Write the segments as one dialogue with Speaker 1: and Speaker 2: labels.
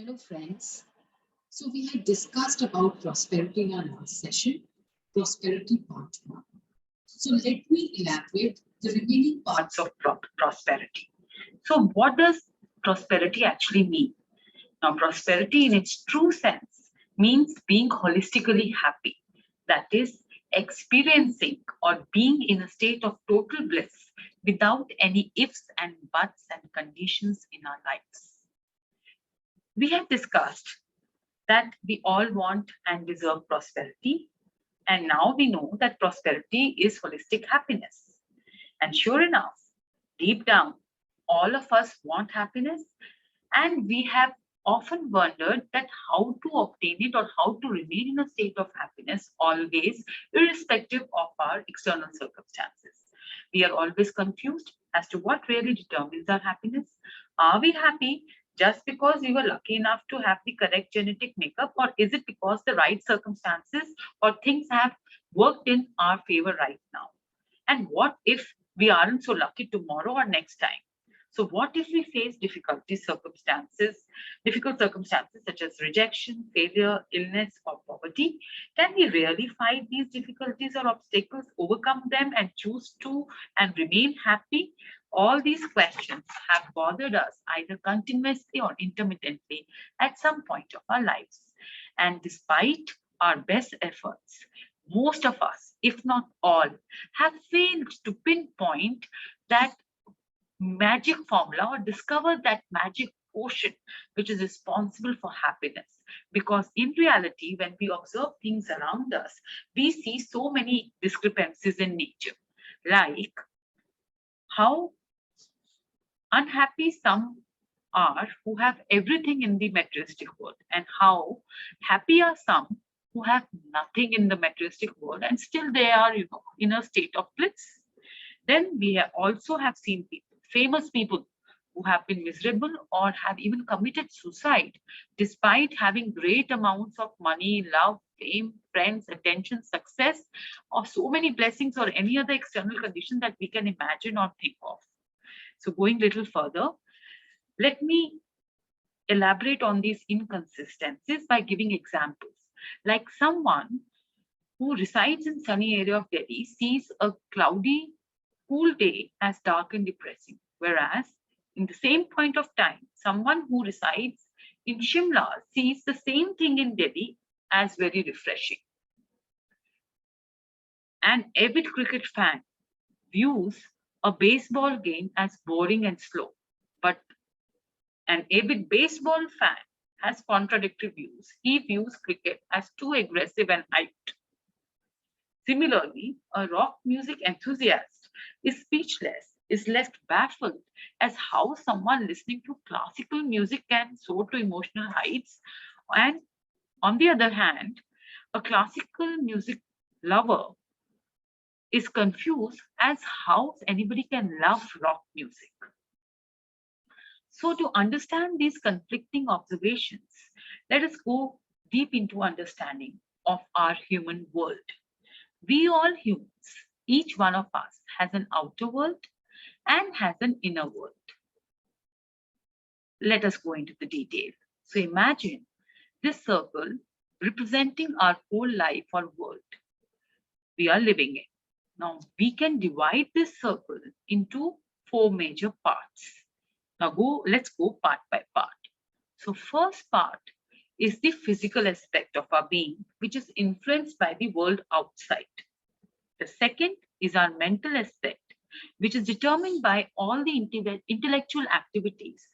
Speaker 1: Hello friends. So we had discussed about prosperity in our last session, prosperity part 1. So let me elaborate the remaining parts of prosperity. So what does prosperity actually mean? Now prosperity in its true sense means being holistically happy. That is experiencing or being in a state of total bliss without any ifs and buts and conditions in our lives. We have discussed that we all want and deserve prosperity. And now we know that prosperity is holistic happiness. And sure enough, deep down, all of us want happiness. And we have often wondered that how to obtain it or how to remain in a state of happiness always, irrespective of our external circumstances. We are always confused as to what really determines our happiness. Are we happy just because we were lucky enough to have the correct genetic makeup, or is it because the right circumstances or things have worked in our favor right now? And what if we aren't so lucky tomorrow or next time? So what if we face difficult circumstances such as rejection, failure, illness, or poverty? Can we really fight these difficulties or obstacles, overcome them, and choose to and remain happy? All these questions have bothered us either continuously or intermittently at some point of our lives. And despite our best efforts, most of us, if not all, have failed to pinpoint that magic formula or discover that magic potion which is responsible for happiness. Because in reality, when we observe things around us, we see so many discrepancies in nature, like how unhappy some are who have everything in the materialistic world, and how happy are some who have nothing in the materialistic world and still they are, in a state of bliss. Then we also have seen people, famous people, who have been miserable or have even committed suicide despite having great amounts of money, love, fame, friends, attention, success, or so many blessings or any other external condition that we can imagine or think of. So going a little further, let me elaborate on these inconsistencies by giving examples. Like someone who resides in sunny area of Delhi sees a cloudy, cool day as dark and depressing, whereas in the same point of time, someone who resides in Shimla sees the same thing in Delhi as very refreshing. An avid cricket fan views a baseball game as boring and slow, but an avid baseball fan has contradictory views. He views cricket as too aggressive and hyped. Similarly, a rock music enthusiast is speechless, is left baffled as how someone listening to classical music can soar to emotional heights. And on the other hand, a classical music lover is confused as how anybody can love rock music. So to understand these conflicting observations, let us go deep into understanding of our human world. We all humans, each one of us has an outer world and has an inner world. Let us go into the detail. So imagine this circle representing our whole life or world we are living in. Now we can divide this circle into 4 major parts. Now let's go part by part. So first part is the physical aspect of our being, which is influenced by the world outside. The second is our mental aspect, which is determined by all the intellectual activities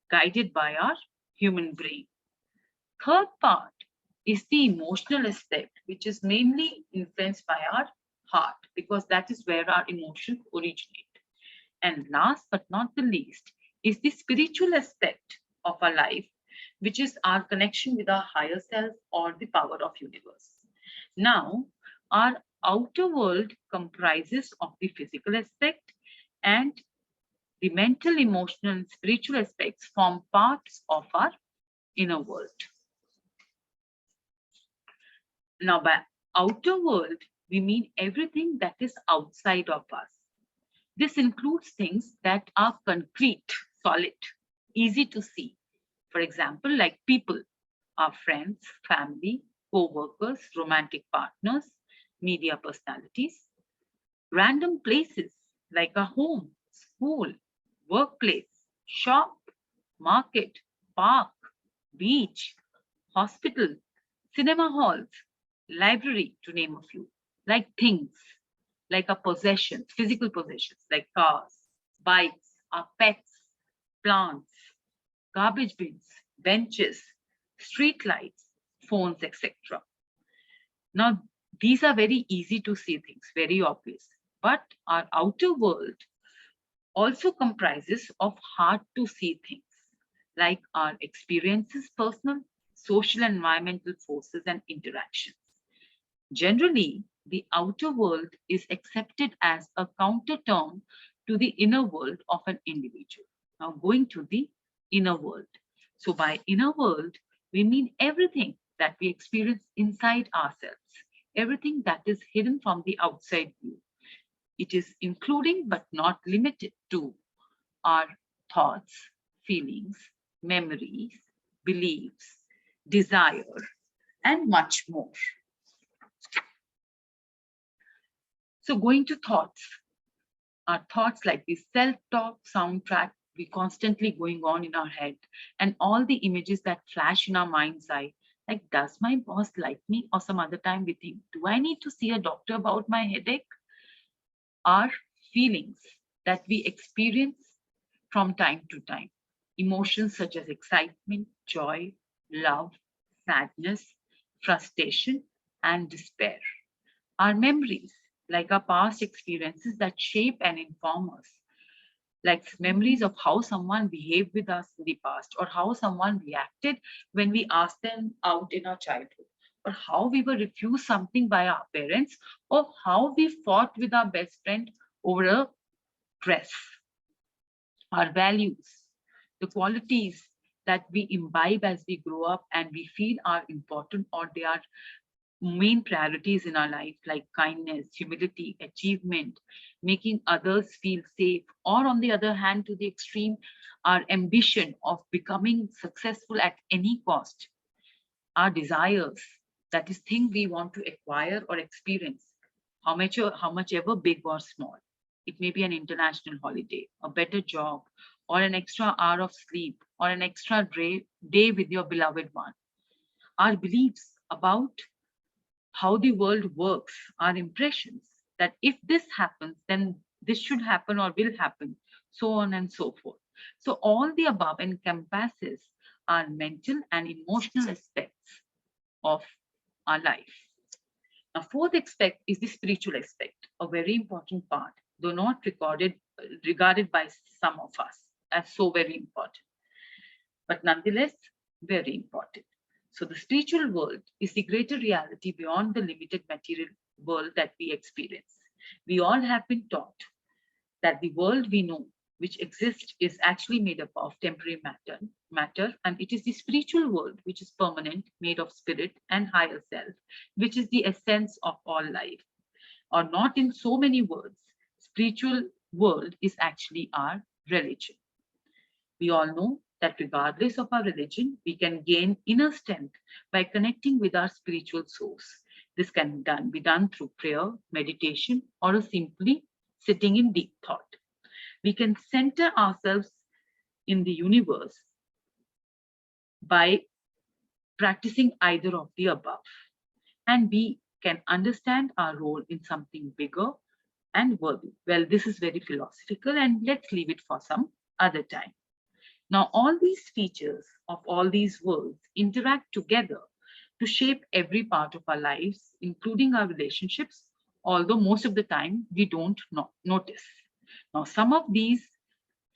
Speaker 1: guided by our human brain. Third part is the emotional aspect, which is mainly influenced by our heart, because that is where our emotions originate. And last but not the least is the spiritual aspect of our life, which is our connection with our higher self or the power of universe. Now, our outer world comprises of the physical aspect, and the mental, emotional, and spiritual aspects form parts of our inner world. Now, by outer world, we mean everything that is outside of us. This includes things that are concrete, solid, easy to see,
Speaker 2: For example, like people, our friends, family, co-workers, romantic partners, media personalities. Random places like a home, school, workplace, shop, market, park, beach, hospital, cinema halls, library, to name a few. Like things, like our possessions, physical possessions, like cars, bikes, our pets, plants, garbage bins, benches, street lights, phones, etc. Now, these are very easy to see things, very obvious. But our outer world also comprises of hard to see things, like our experiences, personal, social, and environmental forces and interactions. Generally, the outer world is accepted as a counter term to the inner world of an individual. Now, going to the inner world. So, by inner world, we mean everything that we experience inside ourselves, everything that is hidden from the outside view. It is including but not limited to our thoughts, feelings, memories, beliefs, desire, and much more. So going to thoughts, our thoughts like the self-talk soundtrack we constantly going on in our head, and all the images that flash in our mind's eye, like does my boss like me? Or some other time we think, do I need to see a doctor about my headache? Are feelings that we experience from time to time. Emotions such as excitement, joy, love, sadness, frustration, and despair. Our memories, like our past experiences that shape and inform us, like memories of how someone behaved with us in the past, or how someone reacted when we asked them out in our childhood, or how we were refused something by our parents, or how we fought with our best friend over a dress. Our values, the qualities that we imbibe as we grow up and we feel are important or they are main priorities in our life, like kindness, humility, achievement, making others feel safe, or on the other hand, to the extreme, our ambition of becoming successful at any cost, our desires, that is thing we want to acquire or experience, how much ever big or small. It may be an international holiday, a better job, or an extra hour of sleep, or an extra day with your beloved one. Our beliefs about how the world works, our impressions that if this happens, then this should happen or will happen, so on and so forth. So all the above encompasses our mental and emotional aspects of our life. Now, fourth aspect is the spiritual aspect, a very important part, though not regarded by some of us as so very important, but nonetheless very important. So the spiritual world is the greater reality beyond the limited material world that we experience. We all have been taught that the world we know, which exists, is actually made up of temporary matter, and it is the spiritual world which is permanent, made of spirit and higher self, which is the essence of all life. Or not in so many words, spiritual world is actually our religion. We all know that regardless of our religion, we can gain inner strength by connecting with our spiritual source. This can be done through prayer, meditation, or simply sitting in deep thought. We can center ourselves in the universe by practicing either of the above. And we can understand our role in something bigger and worthy. Well, this is very philosophical, and let's leave it for some other time. Now, all these features of all these worlds interact together to shape every part of our lives, including our relationships, although most of the time we don't notice. Now, some of these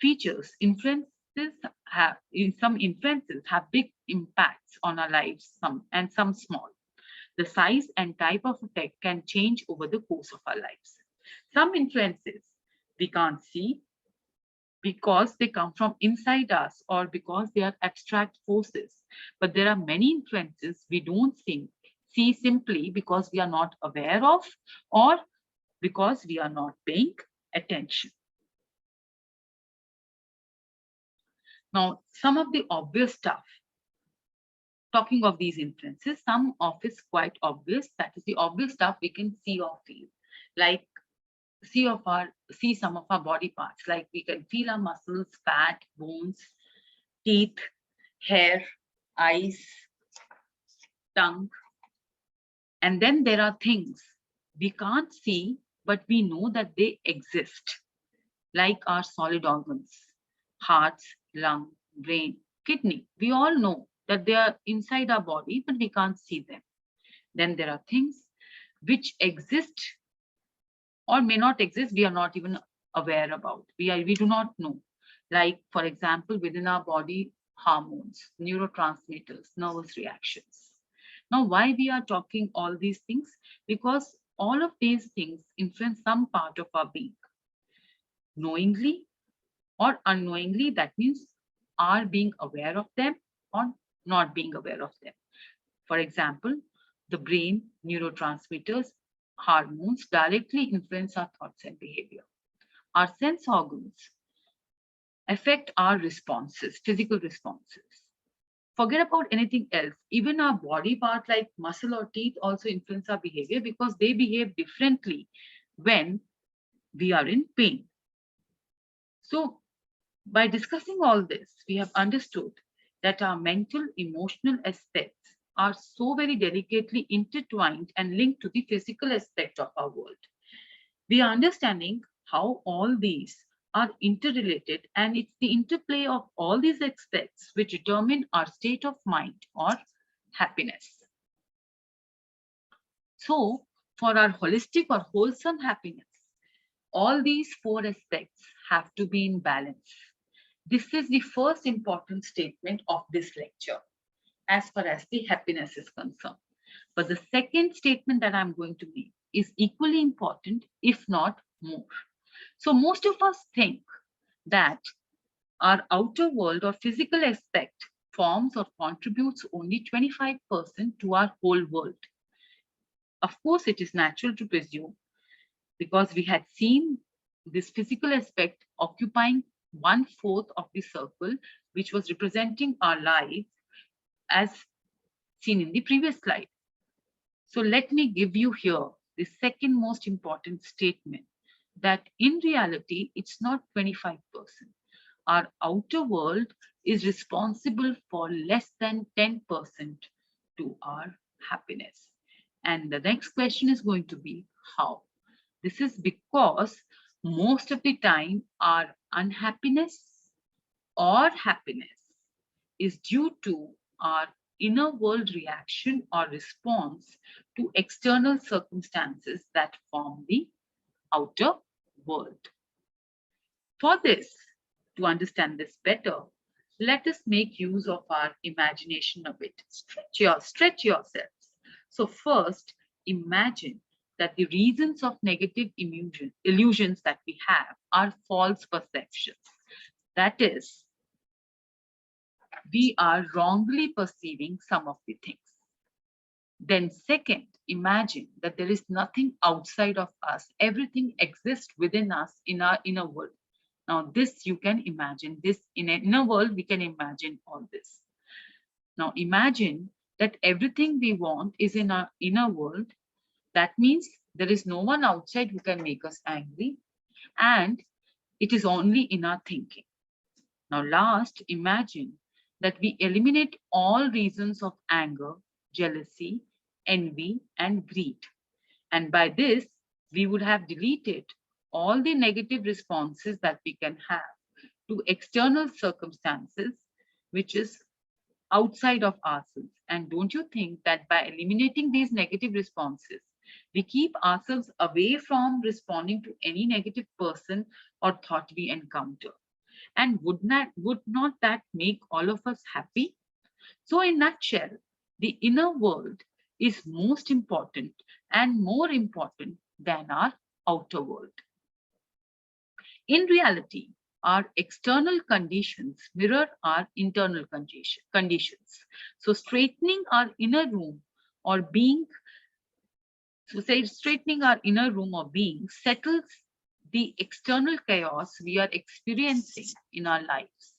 Speaker 2: features, some influences have big impacts on our lives, some small. The size and type of effect can change over the course of our lives. Some influences we can't see because they come from inside us or because they are abstract forces. But there are many influences we don't see simply because we are not aware of or because we are not paying attention. Now, some of the obvious stuff, talking of these influences, some of is quite obvious. That is the obvious stuff we can see or feel. Like see some of our body parts, like we can feel our muscles, fat, bones, teeth, hair, eyes, tongue. And then there are things we can't see, but we know that they exist, like our solid organs, hearts, lung, brain, kidney. We all know that they are inside our body, but we can't see them. Then there are things which exist or may not exist, we are not even aware about. We do not know. Like, for example, within our body, hormones, neurotransmitters, nervous reactions. Now, why we are talking all these things? Because all of these things influence some part of our being. Knowingly or unknowingly, that means are being aware of them or not being aware of them. For example, the brain, neurotransmitters, hormones directly influence our thoughts and behavior. Our sense organs affect our responses, physical responses. Forget about anything else. Even our body part like muscle or teeth also influence our behavior because they behave differently when we are in pain. So by discussing all this, we have understood that our mental, emotional aspects are so very delicately intertwined and linked to the physical aspect of our world. We are understanding how all these are interrelated, and it's the interplay of all these aspects which determine our state of mind or happiness. So, for our holistic or wholesome happiness, all these four aspects have to be in balance. This is the first important statement of this lecture as far as the happiness is concerned. But the second statement that I'm going to make is equally important, if not more. So most of us think that our outer world or physical aspect forms or contributes only 25% to our whole world. Of course, it is natural to presume, because we had seen this physical aspect occupying 1/4 of the circle, which was representing our life as seen in the previous slide. So let me give you here the second most important statement, that in reality, it's not 25%. Our outer world is responsible for less than 10% to our happiness. And the next question is going to be how? This is because most of the time our unhappiness or happiness is due to our inner world reaction or response to external circumstances that form the outer world. For this, to understand this better, let us make use of our imagination a bit. Stretch yourselves. So first, imagine that the reasons of negative illusions that we have are false perceptions. That is, we are wrongly perceiving some of the things. Then second, imagine that there is nothing outside of us. Everything exists within us in our inner world. Now this you can imagine, this in an inner world, we can imagine all this. Now imagine that everything we want is in our inner world. That means there is no one outside who can make us angry, and it is only in our thinking. Now last, imagine that we eliminate all reasons of anger, jealousy, envy, and greed. And by this, we would have deleted all the negative responses that we can have to external circumstances, which is outside of ourselves. And don't you think that by eliminating these negative responses, we keep ourselves away from responding to any negative person or thought we encounter? And would not that make all of us happy? So in nutshell, the inner world is most important and more important than our outer world. In reality, our external conditions mirror our internal conditions. So straightening our inner room or being, straightening our inner room or being settles the external chaos we are experiencing in our lives.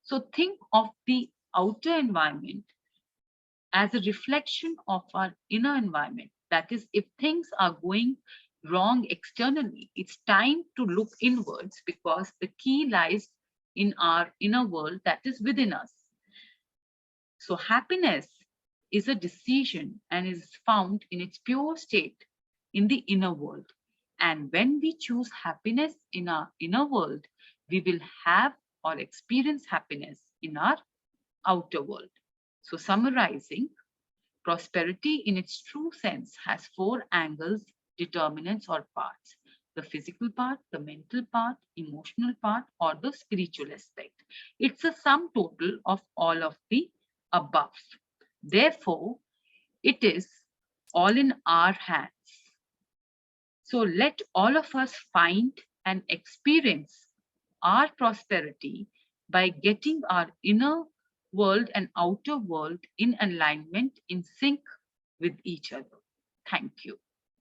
Speaker 2: So think of the outer environment as a reflection of our inner environment. That is, if things are going wrong externally, it's time to look inwards because the key lies in our inner world that is within us. So happiness is a decision and is found in its pure state in the inner world. And when we choose happiness in our inner world, we will have or experience happiness in our outer world. So summarizing, prosperity in its true sense has four angles, determinants or parts: the physical part, the mental part, emotional part, or the spiritual aspect. It's a sum total of all of the above. Therefore, it is all in our hands. So let all of us find and experience our prosperity by getting our inner world and outer world in alignment, in sync with each other. Thank you.